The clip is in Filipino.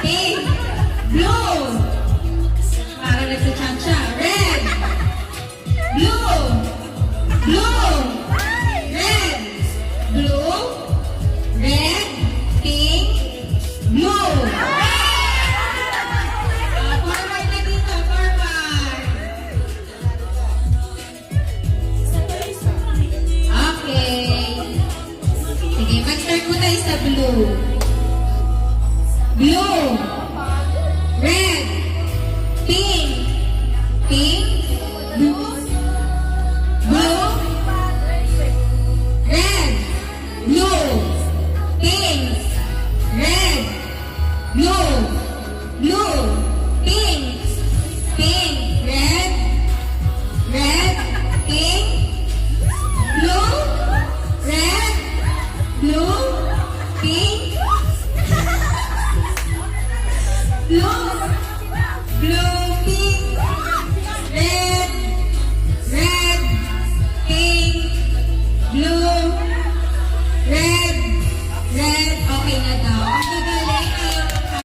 Pink. Blue. Para nagsa-cha-cha. Red. Blue. Blue. Red. Blue. Red. Pink. Blue. Forward na dito. Forward. Okay. Sige, mag-start mo tayo sa blue. Blue. Red.